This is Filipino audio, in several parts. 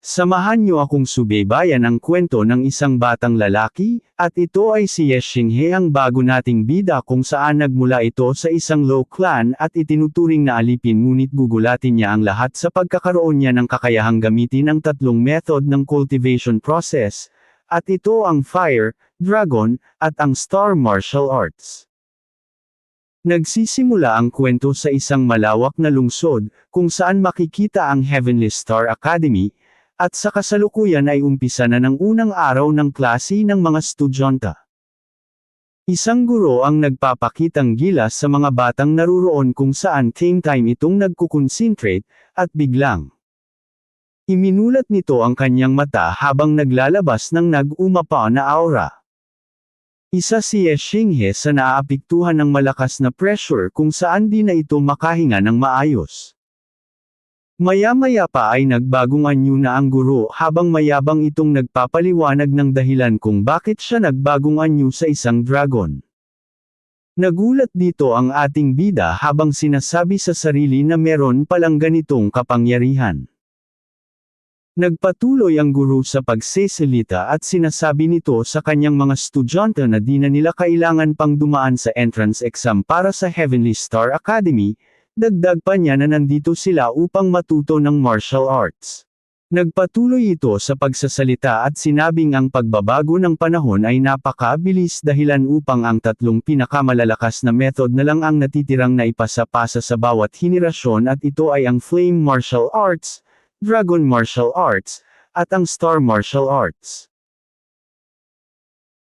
Samahan niyo akong subaybayan ang kwento ng isang batang lalaki, at ito ay si Ye Xinghe, ang bago nating bida kung saan nagmula ito sa isang low clan at itinuturing na alipin, ngunit gugulatin niya ang lahat sa pagkakaroon niya ng kakayahang gamitin ang tatlong method ng cultivation process, at ito ang Fire, Dragon, at ang Star Martial Arts. Nagsisimula ang kwento sa isang malawak na lungsod, kung saan makikita ang Heavenly Star Academy, at sa kasalukuyan ay umpisa na ng unang araw ng klase ng mga estudyante. Isang guro ang nagpapakitang gilas sa mga batang naruroon kung saan same time itong nagkukonsentrate, at biglang iminulat nito ang kanyang mata habang naglalabas ng nag-umapa na aura. Isa si Ye Xinghe sa naaapektuhan ng malakas na pressure kung saan di na ito makahinga ng maayos. Maya-maya pa ay nagbagong anyo na ang guro habang mayabang itong nagpapaliwanag ng dahilan kung bakit siya nagbagong anyo sa isang dragon. Nagulat dito ang ating bida habang sinasabi sa sarili na meron palang ganitong kapangyarihan. Nagpatuloy ang guro sa pagsesalita at sinasabi nito sa kanyang mga estudyante na di na nila kailangan pang dumaan sa entrance exam para sa Heavenly Star Academy. Dagdag pa niya na nandito sila upang matuto ng martial arts. Nagpatuloy ito sa pagsasalita at sinabing ang pagbabago ng panahon ay napakabilis dahilan upang ang tatlong pinakamalalakas na method na lang ang natitirang naipasa-pasa sa bawat henerasyon, at ito ay ang Flame Martial Arts, Dragon Martial Arts, at ang Star Martial Arts.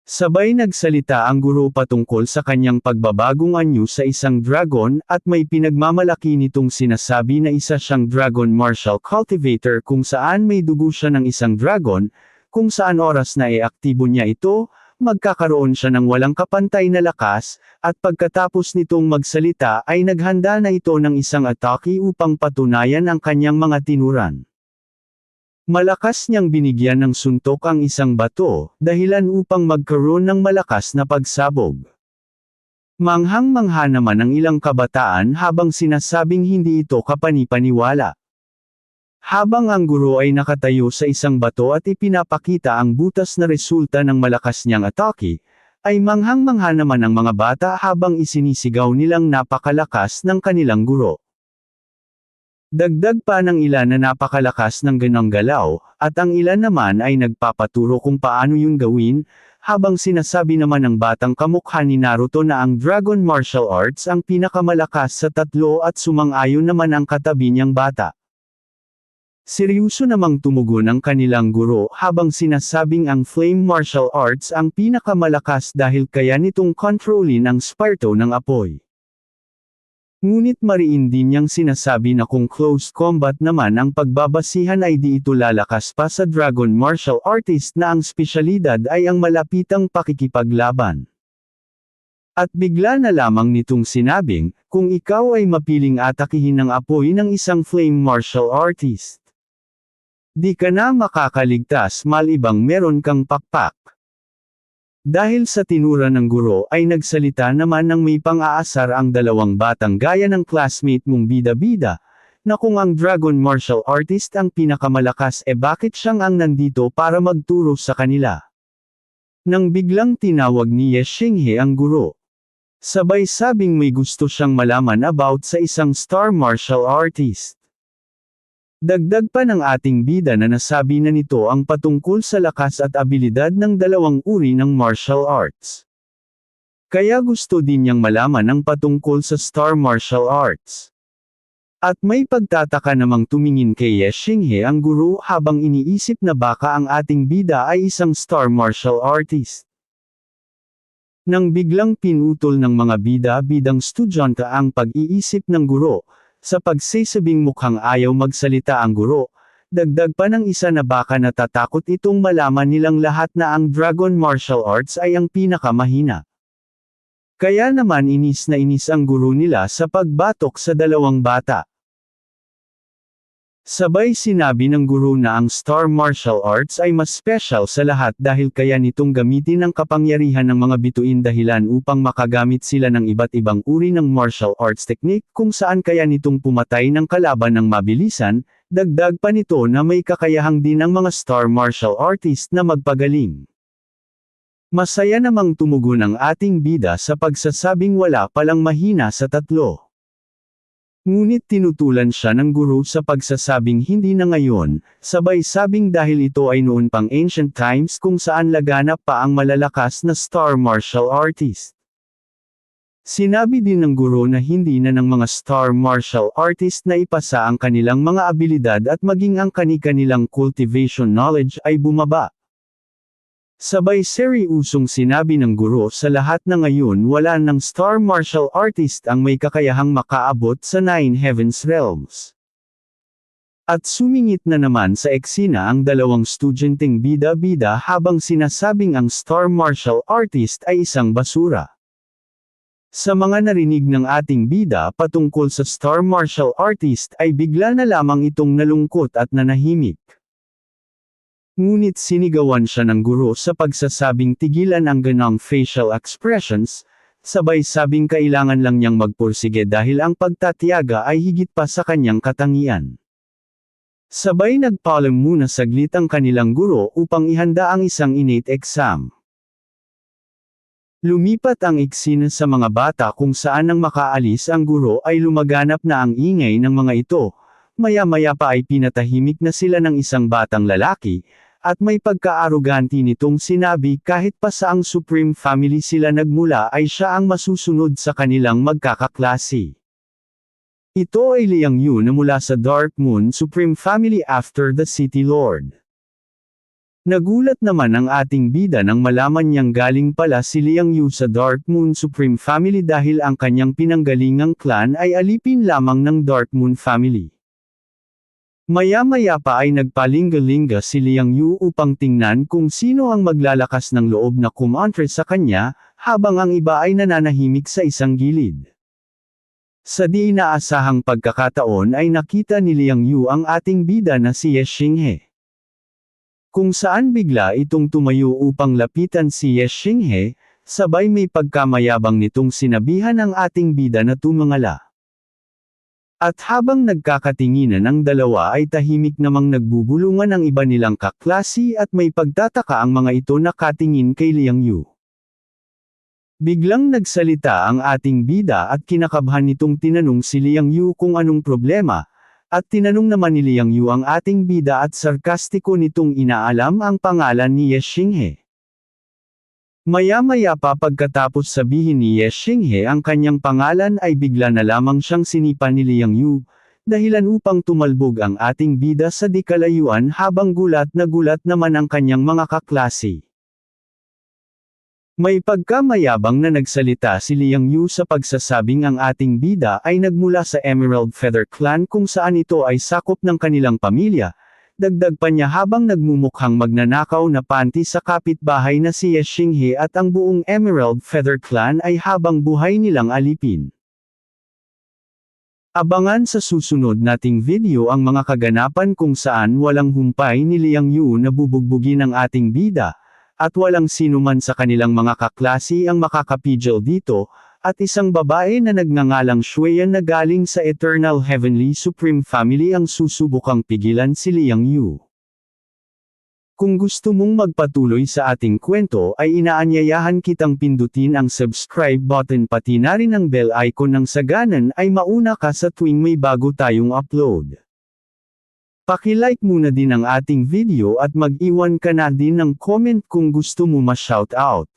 Sabay nagsalita ang guro patungkol sa kanyang pagbabagong anyo sa isang dragon, at may pinagmamalaki nitong sinasabi na isa siyang Dragon Martial Cultivator kung saan may dugo siya ng isang dragon, kung saan oras na aktibo niya ito, magkakaroon siya ng walang kapantay na lakas, at pagkatapos nitong magsalita ay naghanda na ito ng isang atake upang patunayan ang kanyang mga tinuran. Malakas niyang binigyan ng suntok ang isang bato, dahilan upang magkaroon ng malakas na pagsabog. Manghang-mangha naman ang ilang kabataan habang sinasabing hindi ito kapani-paniwala. Habang ang guro ay nakatayo sa isang bato at ipinapakita ang butas na resulta ng malakas niyang atake, ay manghang-mangha naman ang mga bata habang isinisigaw nilang napakalakas ng kanilang guro. Dagdag pa ng ilan na napakalakas ng ganong galaw, at ang ilan naman ay nagpapaturo kung paano yun gawin, habang sinasabi naman ng batang kamukha ni Naruto na ang Dragon Martial Arts ang pinakamalakas sa tatlo, at sumang-ayon naman ang katabi niyang bata. Seryoso namang tumugon ang kanilang guro habang sinasabing ang Flame Martial Arts ang pinakamalakas dahil kaya nitong kontrolin ang spirito ng apoy. Ngunit mariin din niyang sinasabi na kung close combat naman ang pagbabasihan ay di ito lalakas pa sa Dragon Martial Artist na ang spesyalidad ay ang malapitang pakikipaglaban. At bigla na lamang nitong sinabing, kung ikaw ay mapiling atakihin ng apoy ng isang Flame Martial Artist, di ka na makakaligtas malibang meron kang pakpak. Dahil sa tinura ng guro ay nagsalita naman ng may pang-aasar ang dalawang batang gaya ng classmate mong bida-bida, na kung ang Dragon Martial Artist ang pinakamalakas bakit siyang ang nandito para magturo sa kanila. Nang biglang tinawag ni Ye Xinghe ang guro. Sabay sabing may gusto siyang malaman about sa isang Star Martial Artist. Dagdag pa ng ating bida na nasabi na nito ang patungkol sa lakas at abilidad ng dalawang uri ng martial arts. Kaya gusto din niyang malaman ang patungkol sa Star Martial Arts. At may pagtataka namang tumingin kay Ye Xinghe ang guro habang iniisip na baka ang ating bida ay isang Star Martial Artist. Nang biglang pinutol ng mga bida-bidang estudyante ang pag-iisip ng guro, sa pagsasabing mukhang ayaw magsalita ang guro, dagdag pa ng isa na baka natatakot itong malaman nilang lahat na ang Dragon Martial Arts ay ang pinakamahina. Kaya naman inis na inis ang guro nila sa pagbatok sa dalawang bata. Sabay sinabi ng guro na ang Star Martial Arts ay mas special sa lahat dahil kaya nitong gamitin ang kapangyarihan ng mga bituin dahilan upang makagamit sila ng iba't ibang uri ng martial arts technique kung saan kaya nitong pumatay ng kalaban ng mabilisan, Dagdag pa nito na may kakayahang din ang mga star martial artist na magpagaling. Masaya namang tumugon ang ating bida sa pagsasabing wala palang mahina sa tatlo. Ngunit tinutulan siya ng guro sa pagsasabing hindi na ngayon, sabay sabing dahil ito ay noon pang ancient times kung saan laganap pa ang malalakas na star martial artist. Sinabi din ng guro na hindi na ng mga star martial artist na ipasa ang kanilang mga abilidad at maging ang kani-kanilang cultivation knowledge ay bumaba. Sabay seryusong sinabi ng guro sa lahat na ngayon wala ng star martial artist ang may kakayahang makaabot sa Nine Heavens Realms. At sumingit na naman sa eksena ang dalawang estudyanteng bida-bida habang sinasabing ang star martial artist ay isang basura. Sa mga narinig ng ating bida patungkol sa star martial artist ay bigla na lamang itong nalungkot at nanahimik. Ngunit sinigawan siya ng guro sa pagsasabing tigilan ang ganong facial expressions, sabay sabing kailangan lang niyang magpursige dahil ang pagtatiyaga ay higit pa sa kanyang katangian. Sabay nagpaalam muna saglit ang kanilang guro upang ihanda ang isang innate exam. Lumipat ang eksena sa mga bata kung saan nang makaalis ang guro ay lumaganap na ang ingay ng mga ito, maya-maya pa ay pinatahimik na sila ng isang batang lalaki, at may pagka-aroganti nitong sinabi kahit pa sa ang Supreme Family sila nagmula ay siya ang masusunod sa kanilang magkakaklase. Ito ay Liang Yu na mula sa Dark Moon Supreme Family after the City Lord. Nagulat naman ang ating bida nang malaman niyang galing pala si Liang Yu sa Dark Moon Supreme Family dahil ang kanyang pinanggalingang clan ay alipin lamang ng Dark Moon Family. Maya-maya pa ay nagpalinga-linga si Liang Yu upang tingnan kung sino ang maglalakas ng loob na kumontra sa kanya, habang ang iba ay nananahimik sa isang gilid. Sa di inaasahang pagkakataon ay nakita ni Liang Yu ang ating bida na si Ye Xinghe. Kung saan bigla itong tumayo upang lapitan si Ye Xinghe, sabay may pagkamayabang nitong sinabihan ang ating bida na tumangala. At habang nagkakatinginan ang dalawa ay tahimik namang nagbubulungan ang iba nilang kaklase at may pagtataka ang mga ito nakatingin kay Liang Yu. Biglang nagsalita ang ating bida at kinakabahan nitong tinanong si Liang Yu kung anong problema, at tinanong naman ni Liang Yu ang ating bida at sarkastiko nitong inaalam ang pangalan ni Ye Xinghe. Maya-maya pa pagkatapos sabihin ni Ye Xinghe ang kanyang pangalan ay bigla na lamang siyang sinipa ni Liang Yu, dahilan upang tumalbog ang ating bida sa di kalayuan habang gulat na gulat naman ang kanyang mga kaklase. May pagkamayabang na nagsalita si Liang Yu sa pagsasabing ang ating bida ay nagmula sa Emerald Feather Clan kung saan ito ay sakop ng kanilang pamilya, dagdag pa niya habang nagmumukhang magnanakaw na panty sa kapitbahay na si Ye Xinghe at ang buong Emerald Feather Clan ay habang buhay nilang alipin. Abangan sa susunod nating video ang mga kaganapan kung saan walang humpay ni Liang Yu na bubugbugin ang ating bida, at walang sinuman sa kanilang mga kaklase ang makakapigil dito, at isang babae na nagngangalang Xueyan na galing sa Eternal Heavenly Supreme Family ang susubukang pigilan si Liang Yu. Kung gusto mong magpatuloy sa ating kwento ay inaanyayahan kitang pindutin ang subscribe button pati na rin ang bell icon nang saganan ay mauna ka sa tuwing may bago tayong upload. Paki-like muna din ang ating video at mag-iwan ka na din ng comment kung gusto mo ma-shoutout.